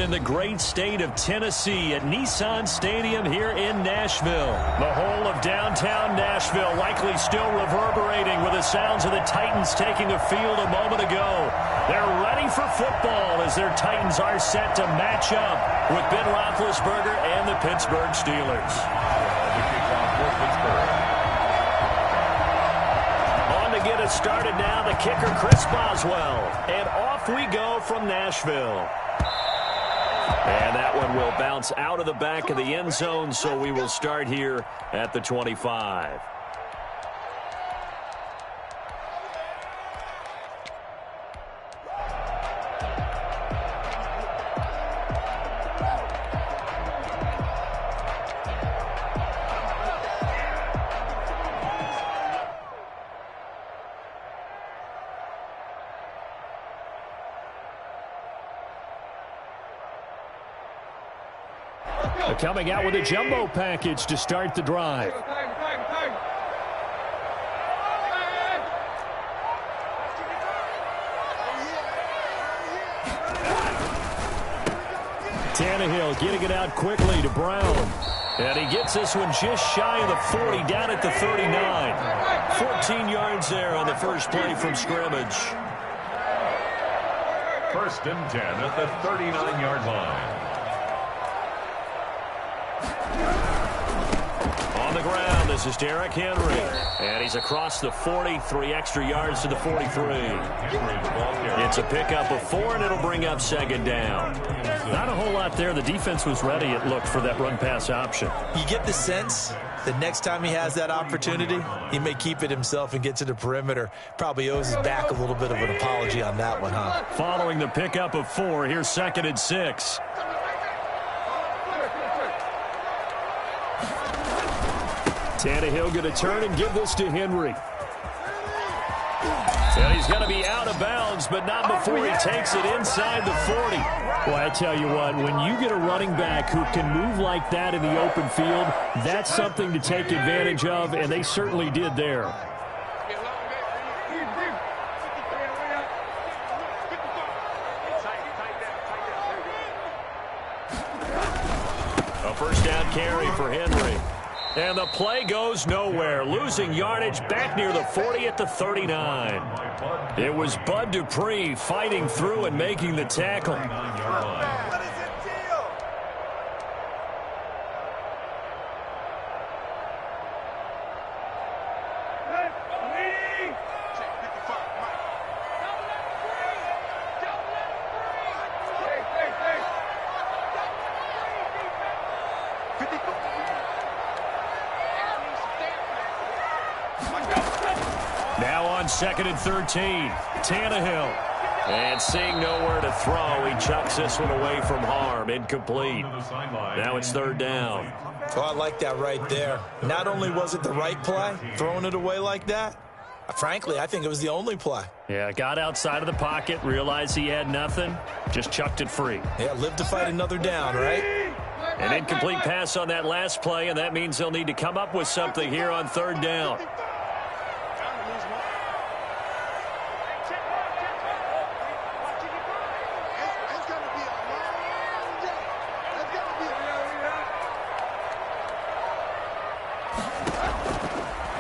In the great state of Tennessee at Nissan Stadium here in Nashville. The whole of downtown Nashville likely still reverberating with the sounds of the Titans taking the field a moment ago. They're ready for football as their Titans are set to match up with Ben Roethlisberger and the Pittsburgh Steelers. On to get us started now, the kicker Chris Boswell. And off we go from Nashville. And that one will bounce out of the back of the end zone, so we will start here at the 25. Coming out with a jumbo package to start the drive. Tannehill getting it out quickly to Brown. And he gets this one just shy of the 40, down at the 39. 14 yards there on the first play from scrimmage. First and 10 at the 39-yard line. On the ground, this is Derrick Henry. And he's across the 40, 3 extra yards to the 43. It's a pickup of 4, and it'll bring up second down. Not a whole lot there. The defense was ready, it looked, for that run-pass option. You get the sense that next time he has that opportunity, he may keep it himself and get to the perimeter. Probably owes his back a little bit of an apology on that one, huh? Following the pickup of 4, here's second and 6. Tannehill going to turn and give this to Henry. And he's going to be out of bounds, but not before he takes it inside the 40. Well, I tell you what, when you get a running back who can move like that in the open field, that's something to take advantage of, and they certainly did there. A first down carry for Henry. And the play goes nowhere, losing yardage back near the 40 at the 39. It was Bud Dupree fighting through and making the tackle. Now on second and 13, Tannehill. And seeing nowhere to throw, he chucks this one away from harm. Incomplete. Now it's third down. Oh, I like that right there. Not only was it the right play, throwing it away like that, frankly, I think it was the only play. Yeah, got outside of the pocket, realized he had nothing, just chucked it free. Yeah, live to fight another down, right? An incomplete pass on that last play, and that means they'll need to come up with something here on third down.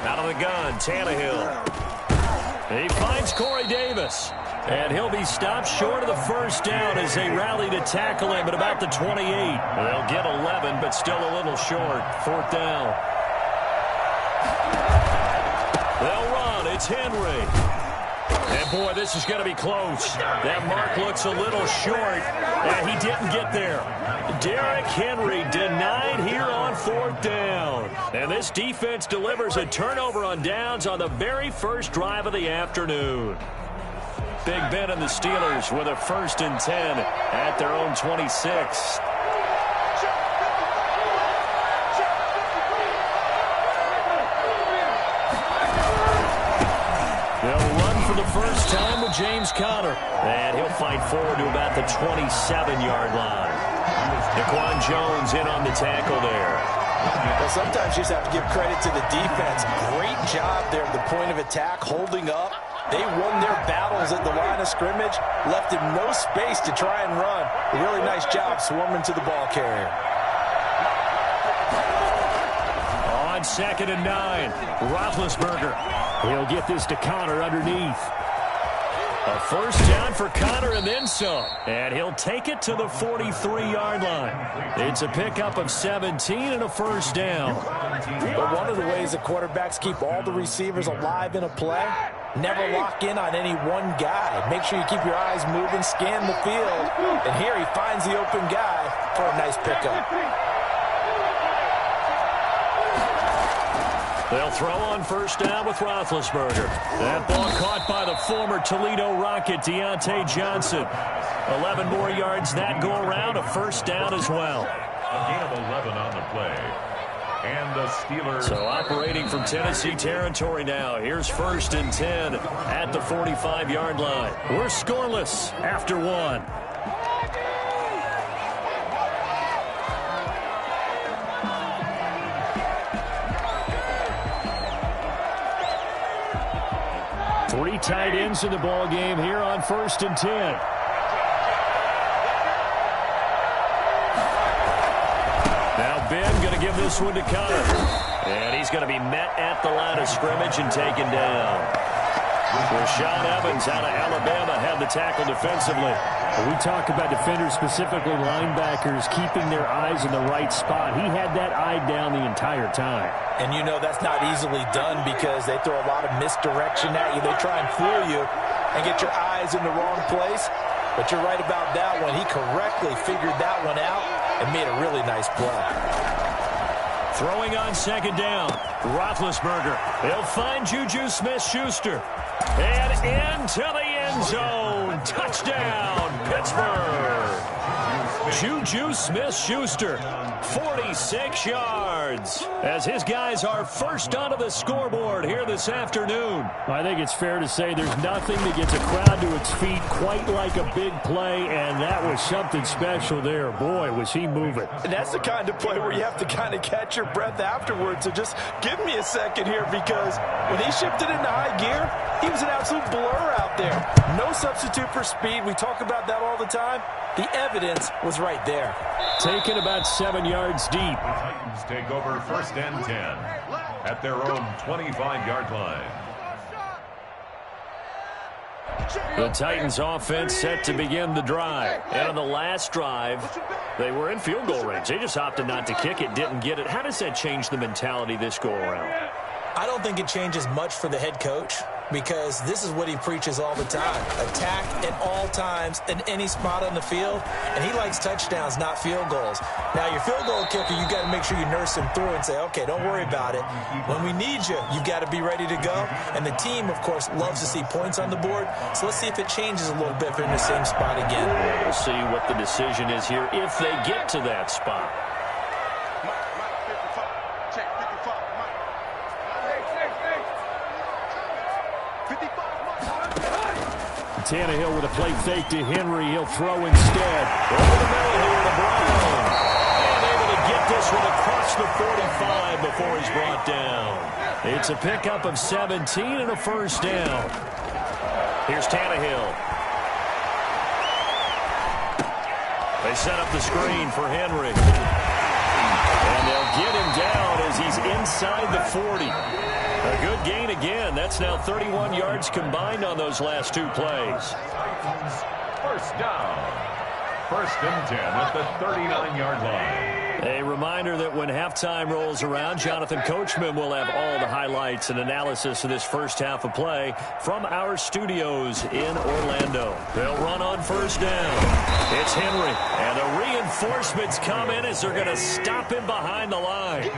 Out of the gun, Tannehill. He finds Corey Davis. And he'll be stopped short of the first down as they rally to tackle him at about the 28. They'll get 11, but still a little short. Fourth down. They'll run. It's Henry. And, boy, this is going to be close. That mark looks a little short, and he didn't get there. Derrick Henry denied here on fourth down. And this defense delivers a turnover on downs on the very first drive of the afternoon. Big Ben and the Steelers with a first and 10 at their own 26. They'll run for the first time with James Conner. And he'll fight forward to about the 27-yard line. Daquan Jones in on the tackle there. Well, sometimes you just have to give credit to the defense. Great job there at the point of attack, holding up, They won their battles at the line of scrimmage, left him no space to try and run. A really nice job swarming to the ball carrier. On 2nd and 9, Roethlisberger. He'll get this to Connor underneath. A first down for Connor and then some. And he'll take it to the 43-yard line. It's a pickup of 17 and a first down. But one of the ways that quarterbacks keep all the receivers alive in a play, never lock in on any one guy. Make sure you keep your eyes moving, scan the field. And here he finds the open guy for a nice pickup. They'll throw on first down with Roethlisberger. That ball caught by the former Toledo Rocket, Deontay Johnson. 11 more yards that go around, a first down as well. A gain of 11 on the play. And the Steelers. So operating from Tennessee territory now. Here's 1st and 10 at the 45-yard line. We're scoreless after one. Three tight ends in the ball game here on 1st and 10. Now Ben going to give this one to Connor. And he's going to be met at the line of scrimmage and taken down. Rashaan Evans out of Alabama had the tackle defensively. We talk about defenders, specifically linebackers, keeping their eyes in the right spot. He had that eye down the entire time. And you know that's not easily done because they throw a lot of misdirection at you. They try and fool you and get your eyes in the wrong place. But you're right about that one. He correctly figured that one out and made a really nice play. Throwing on 2nd down, Roethlisberger. He'll find Juju Smith-Schuster. And into the end zone. Touchdown, Pittsburgh. Juju Smith-Schuster, 46 yards, as his guys are first onto the scoreboard here this afternoon. I think it's fair to say there's nothing that gets a crowd to its feet quite like a big play, and that was something special there. Boy, was he moving. And that's the kind of play where you have to kind of catch your breath afterwards. So just give me a second here, because when he shifted into high gear, he was an absolute blur out there. No substitute for speed. We talk about that all the time. The evidence was right there. Taken about 7 yards deep. The Titans take over 1st and 10 at their own 25-yard line. The Titans offense set to begin the drive. And on the last drive, they were in field goal range. They just opted not to kick it, didn't get it. How does that change the mentality this go around? I don't think it changes much for the head coach, because this is what he preaches all the time. Attack at all times in any spot on the field, and he likes touchdowns, not field goals. Now, your field goal kicker, you got to make sure you nurse him through and say, okay, don't worry about it. When we need you, you've got to be ready to go. And the team, of course, loves to see points on the board. So let's see if it changes a little bit if they're in the same spot again. We'll see what the decision is here if they get to that spot. Tannehill with a play fake to Henry. He'll throw instead. Over the middle here to Brown. And able to get this one across the 45 before he's brought down. It's a pickup of 17 and a first down. Here's Tannehill. They set up the screen for Henry. And they'll get him down as he's inside the 40. A good gain again. That's now 31 yards combined on those last two plays. First down. 1st and 10 at the 39-yard line. A reminder that when halftime rolls around, Jonathan Coachman will have all the highlights and analysis of this first half of play from our studios in Orlando. They'll run on first down. It's Henry, and the reinforcements come in as they're going to stop him behind the line.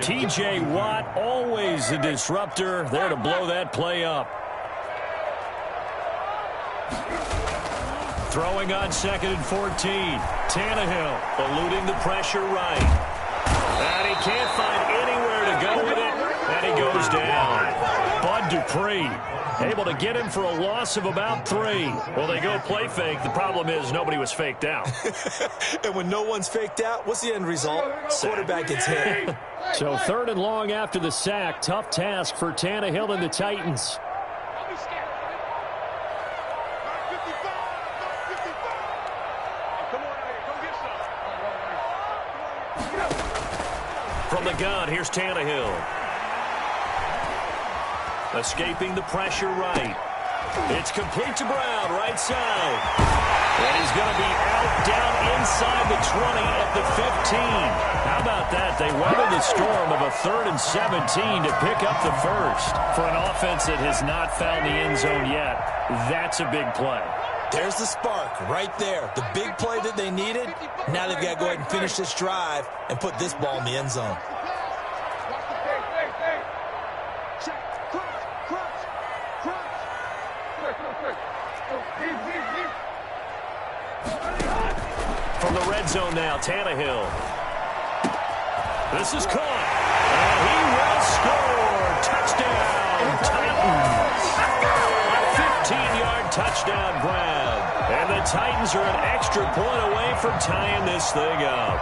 T.J. Watt, always a disruptor, there to blow that play up. Throwing on 2nd and 14. Tannehill eluding the pressure right. And he can't find anywhere to go with it. And he goes down. Bud Dupree able to get him for a loss of about 3. Well, they go play fake. The problem is nobody was faked out. And when no one's faked out, what's the end result? Quarterback gets hit. So 3rd and long after the sack. Tough task for Tannehill and the Titans. Don't be scared. From the gun, here's Tannehill. Escaping the pressure right. It's complete to Brown, right side. And he's going to be out down inside the 20 at the 15. How about that? They weather the storm of a 3rd and 17 to pick up the first. For an offense that has not found the end zone yet, that's a big play. There's the spark right there. The big play that they needed. Now they've got to go ahead and finish this drive and put this ball in the end zone. From the red zone now, Tannehill. This is caught. And he will score. Touchdown, Titans. A 15-yard touchdown grab. And the Titans are an extra point away from tying this thing up.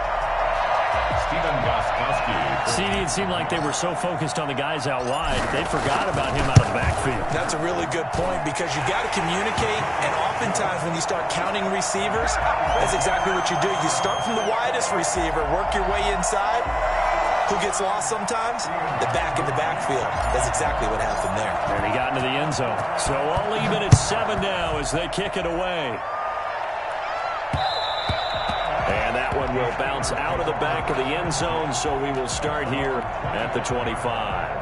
CD, it seemed like they were so focused on the guys out wide, they forgot about him out of the backfield. That's a really good point because you got to communicate, and oftentimes when you start counting receivers, that's exactly what you do. You start from the widest receiver, work your way inside. Who gets lost sometimes? The back in the backfield. That's exactly what happened there. And he got into the end zone. So all even at 7 now as they kick it away. And that one will bounce out of the back of the end zone, so we will start here at the 25.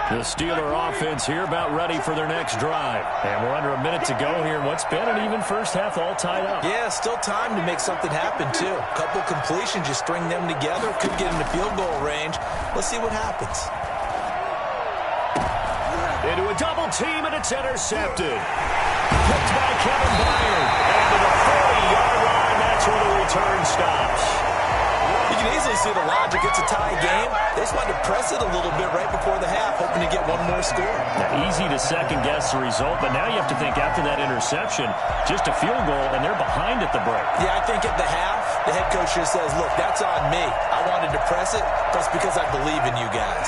The Steeler offense here about ready for their next drive. And we're under a minute to go here in what's been an even first half all tied up. Yeah, still time to make something happen, too. A couple completions, you string them together, could get into field goal range. Let's see what happens. Into a double team, and it's intercepted. Picked by Kevin Byard. And to the 40-yard line, that's where the return stops. You can easily see the logic. It's a tie game. They just wanted to press it a little bit right before the half, hoping to get one more score. Now, easy to second-guess the result, but now you have to think after that interception, just a field goal, and they're behind at the break. Yeah, I think at the half, the head coach just says, look, that's on me. I wanted to press it, but it's because I believe in you guys.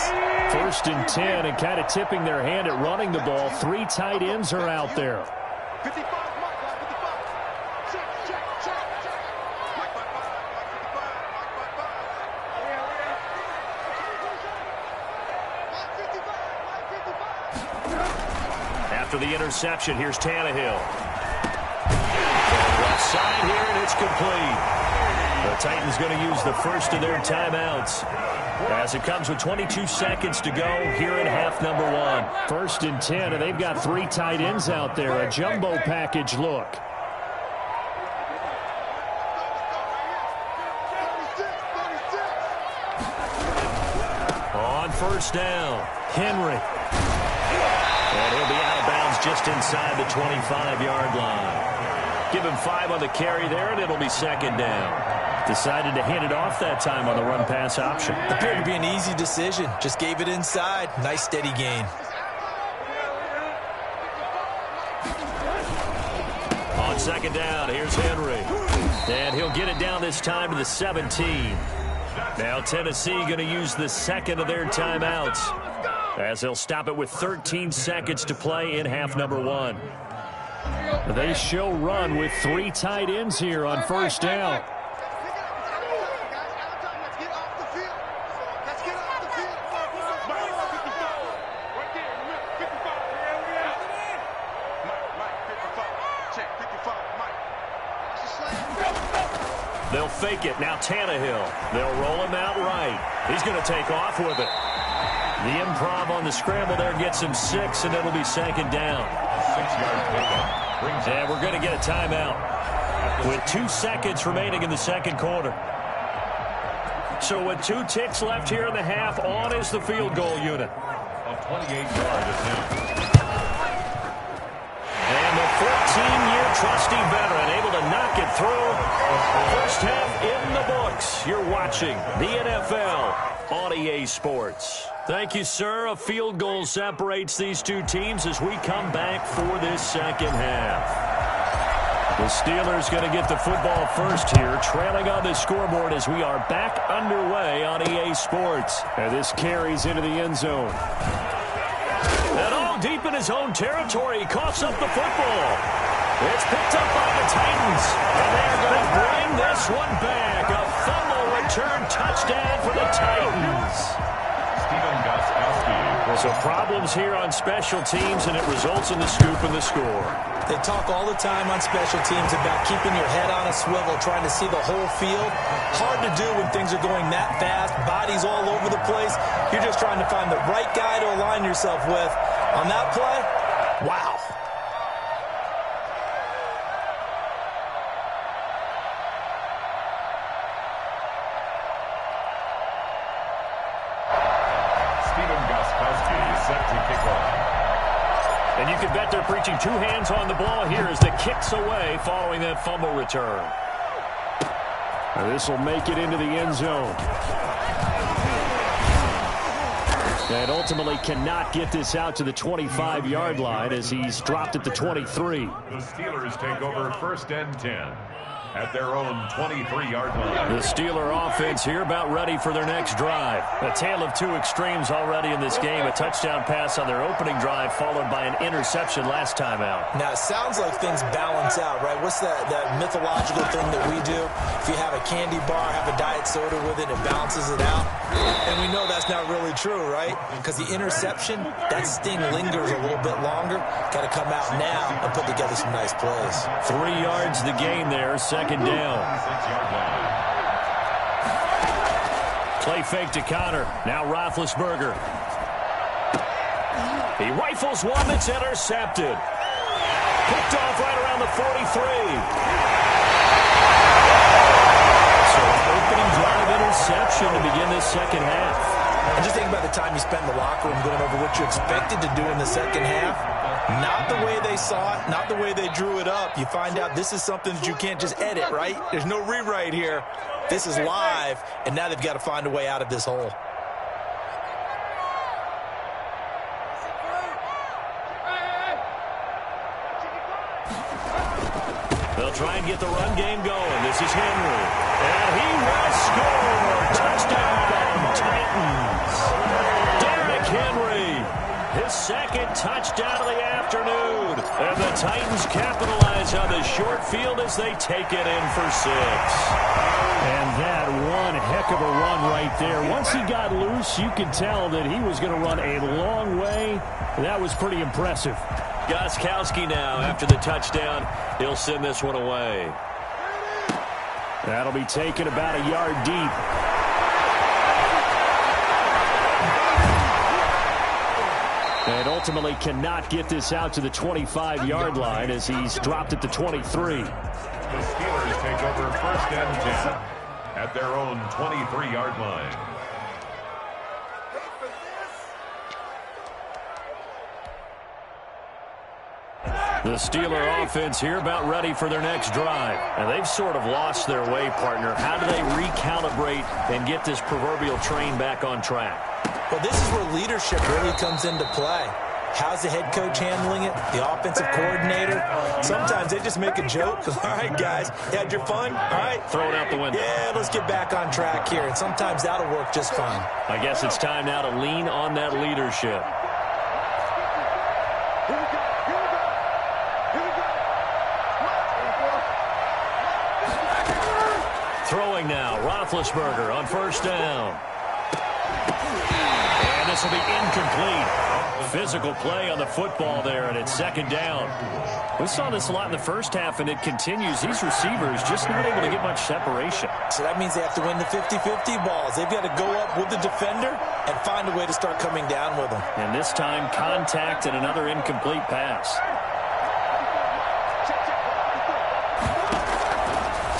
1st and 10, and kind of tipping their hand at running the ball. 3 tight ends are out there. 55, Mike, 55. Check. Mike, 55. After the interception, here's Tannehill. Left side here, and it's complete. The Titans going to use the first of their timeouts as it comes with 22 seconds to go here in half number 1. 1st and 10, and they've got 3 tight ends out there. A jumbo package look. On 1st down, Henry. And he'll be out of bounds just inside the 25-yard line. Give him 5 on the carry there, and it'll be 2nd down. Decided to hand it off that time on the run-pass option. Appeared to be an easy decision. Just gave it inside. Nice, steady gain. On 2nd down, here's Henry. And he'll get it down this time to the 17. Now Tennessee going to use the 2nd of their timeouts as they'll stop it with 13 seconds to play in half number 1. They show run with 3 tight ends here on 1st down. They'll fake it. Now Tannehill. They'll roll him out right. He's going to take off with it. The improv on the scramble there gets him 6, and it'll be 2nd down. 6-yard pickup. And we're going to get a timeout with 2 seconds remaining in the 2nd quarter. So with 2 ticks left here in the half, on is the field goal unit. A 28-yard attempt. And the 14-year trusty veteran able to knock it through. First half in the books. You're watching the NFL on EA Sports. Thank you, sir. A field goal separates these 2 teams as we come back for this 2nd half. The Steelers going to get the football first here, trailing on the scoreboard as we are back underway on EA Sports. And this carries into the end zone. And all deep in his own territory, he coughs up the football. It's picked up by the Titans, and they're going to bring this one back. A fumble return touchdown for the Titans. So problems here on special teams, and it results in the scoop and the score. They talk all the time on special teams about keeping your head on a swivel, trying to see the whole field. Hard to do when things are going that fast, bodies all over the place. You're just trying to find the right guy to align yourself with. On that play, wow. And you can bet they're preaching two hands on the ball here as the kick's away following that fumble return. This will make it into the end zone. And ultimately cannot get this out to the 25-yard line as he's dropped at the 23. The Steelers take over 1st and 10 at their own 23-yard line. The Steeler offense here about ready for their next drive. A tale of two extremes already in this game. A touchdown pass on their opening drive followed by an interception last time out. Now, it sounds like things balance out, right? What's that mythological thing that we do? If you have a candy bar, have a diet soda with it, it balances it out. And we know that's not really true, right? Because the interception, that sting lingers a little bit longer. Got to come out now and put together some nice plays. 3 yards the gain there, second down. Play fake to Connor. Now Roethlisberger. He rifles one that's intercepted. Picked off right around the 43. So an opening drive interception to begin this second half. And just think about the time you spent in the locker room going over what you expected to do in the second half. Not the way they saw it, not the way they drew it up. You find out this is something that you can't just edit, right? There's no rewrite here. This is live, and now they've got to find a way out of this hole. They'll try and get the run game going. This is Henry. And he will score. Touchdown, Titans. Derrick Henry, his second touchdown of the afternoon. And the Titans capitalize on the short field as they take it in for 6. And that one heck of a run right there. Once he got loose, you could tell that he was going to run a long way. That was pretty impressive. Gostkowski now, after the touchdown, he'll send this one away. That'll be taken about a yard deep. And ultimately cannot get this out to the 25-yard line as he's dropped at the 23. The Steelers take over 1st and 10 at their own 23-yard line. The Steeler offense here about ready for their next drive. And they've sort of lost their way, partner. How do they recalibrate and get this proverbial train back on track? Well, this is where leadership really comes into play. How's the head coach handling it? The offensive coordinator? Sometimes they just make a joke. All right, guys, you had your fun? All right. Throw it out the window. Yeah, let's get back on track here. And sometimes that'll work just fine. I guess it's time now to lean on that leadership. Throwing now, Roethlisberger on 1st down. And this will be incomplete. Physical play on the football there, and it's 2nd down. We saw this a lot in the first half, and it continues. These receivers just not able to get much separation. So that means they have to win the 50-50 balls. They've got to go up with the defender and find a way to start coming down with them. And this time, contact and another incomplete pass.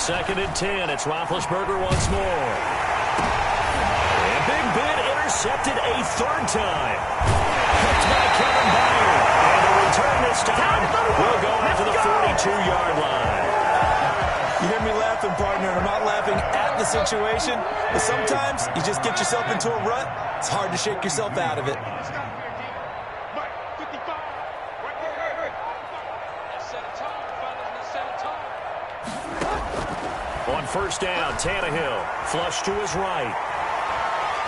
2nd and 10. It's Roethlisberger once more. And Big Ben intercepted a 3rd time. Picked by Kevin Byard. And the return this time will go out to the 42-yard line. You hear me laughing, partner, and I'm not laughing at the situation, but sometimes you just get yourself into a rut. It's hard to shake yourself out of it. On 1st down, Tannehill flush to his right.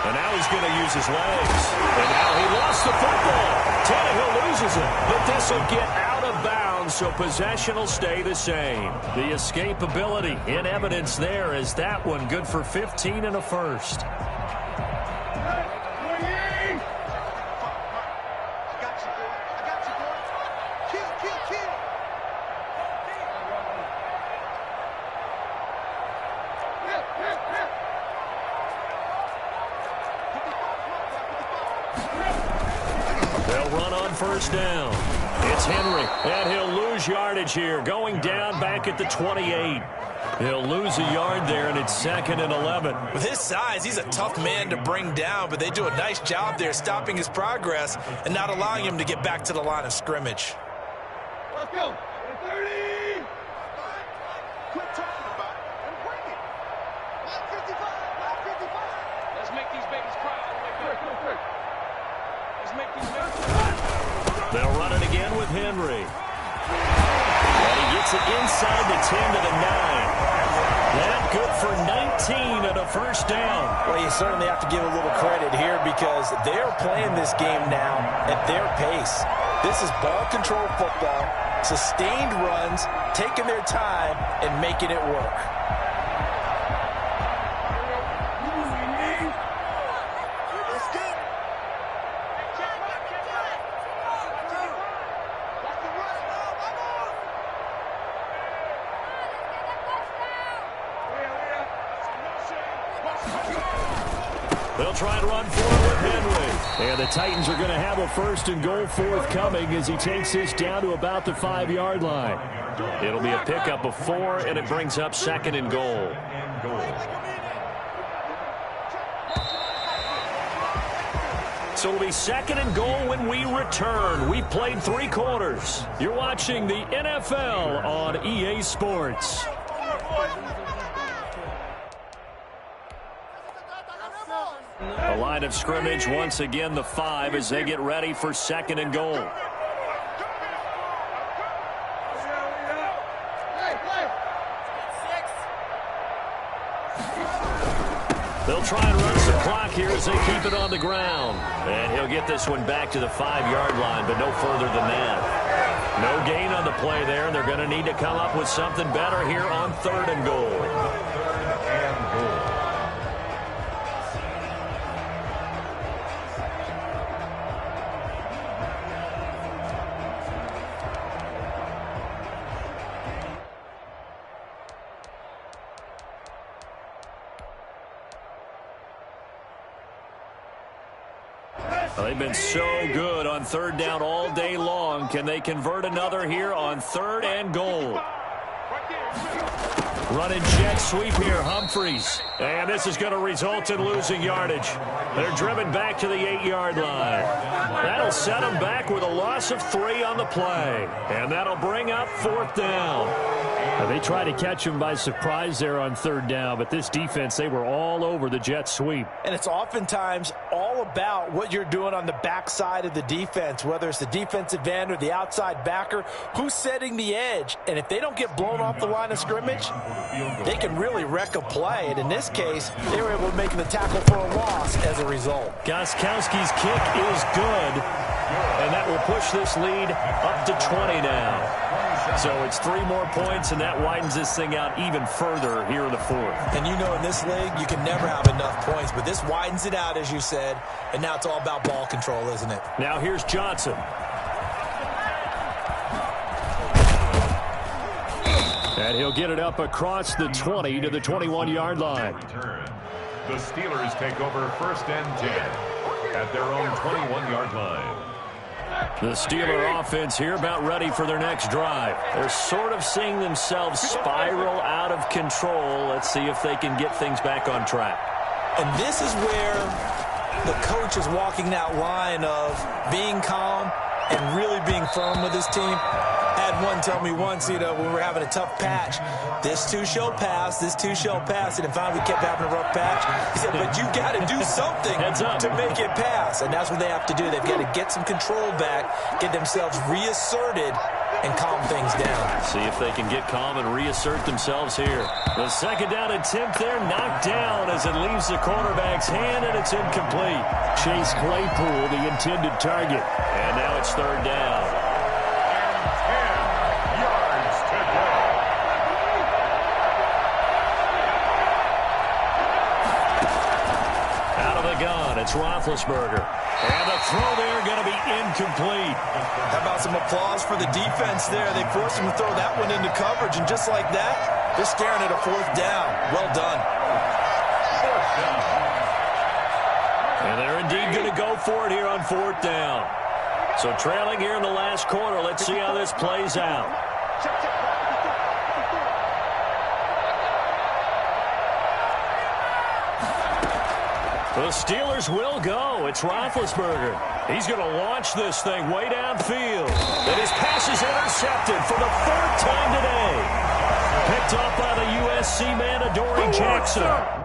And now he's going to use his legs. And now he lost the football. Tannehill loses it. But this will get out of bounds, so possession will stay the same. The escapability in evidence there is that one good for 15 and a first. First down. It's Henry, and he'll lose yardage here, going down back at the 28. He'll lose a yard there, and it's 2nd and 11. With his size, he's a tough man to bring down, but they do a nice job there stopping his progress and not allowing him to get back to the line of scrimmage. Let's go. 30. Quit talking about it and bring it. 55. Let's make these babies cry. Quick. Let's make these babies cry. They'll run it again with Henry. And he gets it inside the 10 to the 9. That good for 19 and a first down. Well, you certainly have to give a little credit here because they're playing this game now at their pace. This is ball control football, sustained runs, taking their time, and making it work. They'll try and run forward with Henry. And the Titans are going to have a 1st and goal forthcoming as he takes this down to about the 5-yard line. It'll be a pickup of 4, and it brings up 2nd and goal. So it'll be 2nd and goal when we return. We've played 3 quarters. You're watching the NFL on EA Sports. The line of scrimmage, once again, the 5 as they get ready for 2nd and goal. They'll try and run some clock here as they keep it on the ground. And he'll get this one back to the 5-yard line, but no further than that. No gain on the play there, and they're going to need to come up with something better here on 3rd and goal. They've been so good on 3rd down all day long. Can they convert another here on 3rd and goal? Running jet sweep here, Humphreys. And this is going to result in losing yardage. They're driven back to the 8-yard line. That'll set them back with a loss of 3 on the play. And that'll bring up 4th down. They tried to catch him by surprise there on 3rd down, but this defense, they were all over the jet sweep. And it's oftentimes all about what you're doing on the backside of the defense, whether it's the defensive end or the outside backer, who's setting the edge. And if they don't get blown off the line of scrimmage, they can really wreck a play. And in this case, they were able to make the tackle for a loss as a result. Gostkowski's kick is good, and that will push this lead up to 20 now. So it's 3 more points, and that widens this thing out even further here in the 4th. And you know, in this league, you can never have enough points, but this widens it out, as you said, and now it's all about ball control, isn't it? Now here's Johnson. And he'll get it up across the 20 to the 21-yard line. The Steelers take over 1st and 10 at their own 21-yard line. The Steeler offense here about ready for their next drive. They're sort of seeing themselves spiral out of control. Let's see if they can get things back on track. And this is where the coach is walking that line of being calm and really being firm with his team. I had one tell me once, when we were having a tough patch, this too shall pass, this too shall pass, and finally we kept having a rough patch. He said, but you got to do something to make it pass, and that's what they have to do. They've got to get some control back, get themselves reasserted, and calm things down. See if they can get calm and reassert themselves here. The second down attempt there knocked down as it leaves the quarterback's hand, and it's incomplete. Chase Claypool, the intended target. And now it's third down. And 10 yards to go. Out of the gun, it's Roethlisberger. And the throw there going to be incomplete. How about some applause for the defense there? They forced him to throw that one into coverage, and just like that, they're staring at a fourth down. Well done. Fourth down. And they're indeed going to go for it here on fourth down. So trailing here in the last quarter, let's see how this plays out. The Steelers will go. It's Roethlisberger. He's going to launch this thing way downfield. And his pass is intercepted for the third time today. Picked off by the USC man, Adoree Jackson.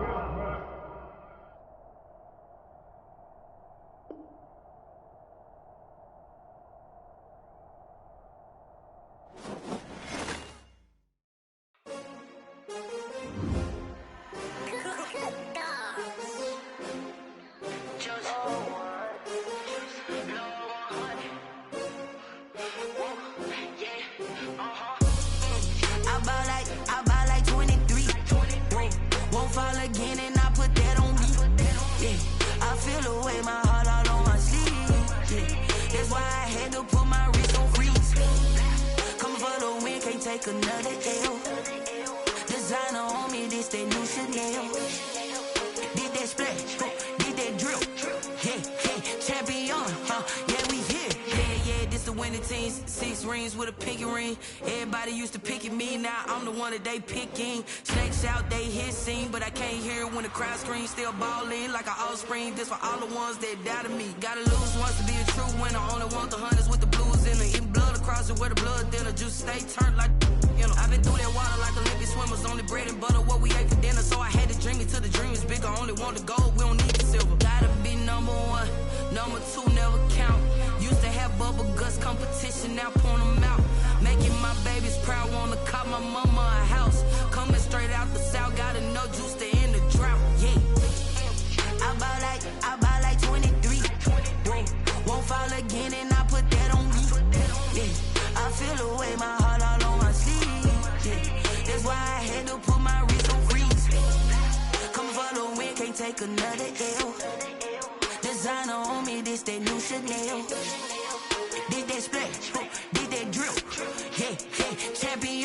They picking snakes out, they hissing, but I can't hear it when the crowd screams. Still balling like an offspring. This for all the ones that doubted me. Gotta lose once to be a true winner. Only want the hunters with the blues in it. Eating blood across it where the blood thinner. Juice stay turned like you know. I've been through that water like Olympic swimmers. Only bread and butter what we ate for dinner. So I had to dream it till the dream is bigger. Only want the gold, we don't need the silver. Gotta be number one, number two never count. Used to have bubble guts competition, now point them out. Making my babies proud, wanna cop my mama a house. Coming straight out the south, gotta know juice to end the drought. Yeah, I buy like 23. Won't fall again, and I put that on me. Yeah, I feel the way, my heart all on my sleeve. Yeah, that's why I had to put my wrist on freeze. Come for the win, can't take another L. Designer on me, this that new Chanel. Did that splash, did that drill. Yeah, champion,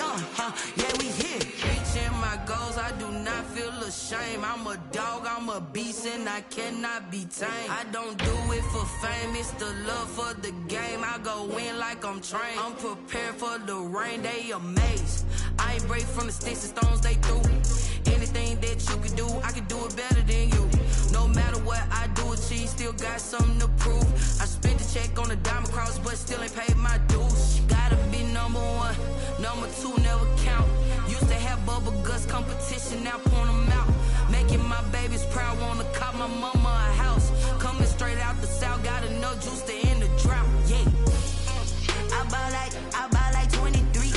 yeah, we here. Reaching my goals, I do not feel ashamed. I'm a dog, I'm a beast, and I cannot be tamed. I don't do it for fame, it's the love for the game. I go in like I'm trained. I'm prepared for the rain, they amazed. I ain't break from the sticks and stones they threw. Anything that you can do, I can do it better than you. No matter what I do, achieve, still got something to prove. I spent the check on the diamond cross, but still ain't paid my dues. Gotta be number one, number two never count. Used to have bubble guts competition, now point them out. Making my babies proud, wanna cop my mama a house. Coming straight out the south, gotta know juice to end the drought. Yeah, I buy like 23.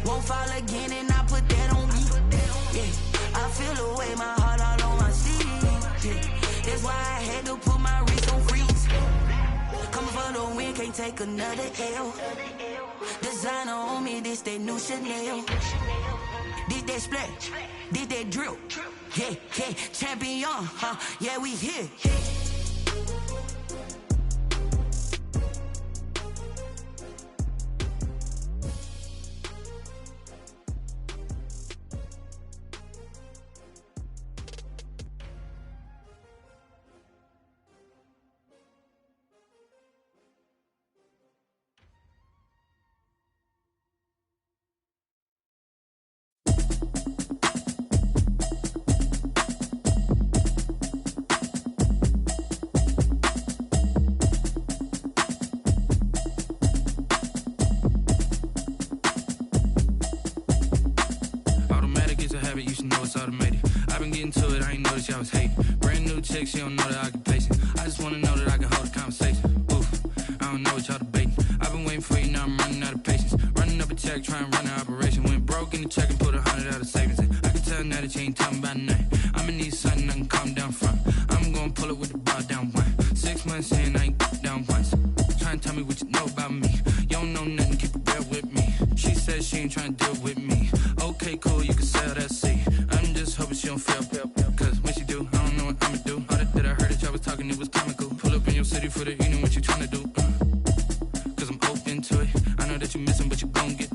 Won't fall again, and I put that on me. Yeah, I feel the way, my heart all on my sleeve. Yeah, that's why I had to put my wrist on freeze. Coming for the win, can't take another L. Designer on me, this that new Chanel. Did that splash, did that drill. Yeah, champion, yeah, we here. You should know it's automated. I've been getting to it, I ain't noticed y'all was hating. Brand new chick, she don't know the occupation. I just wanna know that I can hold a conversation. Oof, I don't know what y'all debating. I've been waiting for you, now I'm running out of patience. check and put 100 out of savings in. I can tell now that you ain't talking about nothing. I'ma need something I can calm down from. I'm gonna pull it with the bar down one. 6 months in, I ain't down once. Try and tell me what you know about me. You don't know nothing, keep it real with me. She said she ain't trying to deal with me. Okay, cool, you can sell that seat. I'm just hoping she don't fail. Cause when she do, I don't know what I'ma do. All that I heard that y'all was talking, it was comical. Pull up in your city for the evening, what you trying to do? Cause I'm open to it. I know that you missing, but you gon' get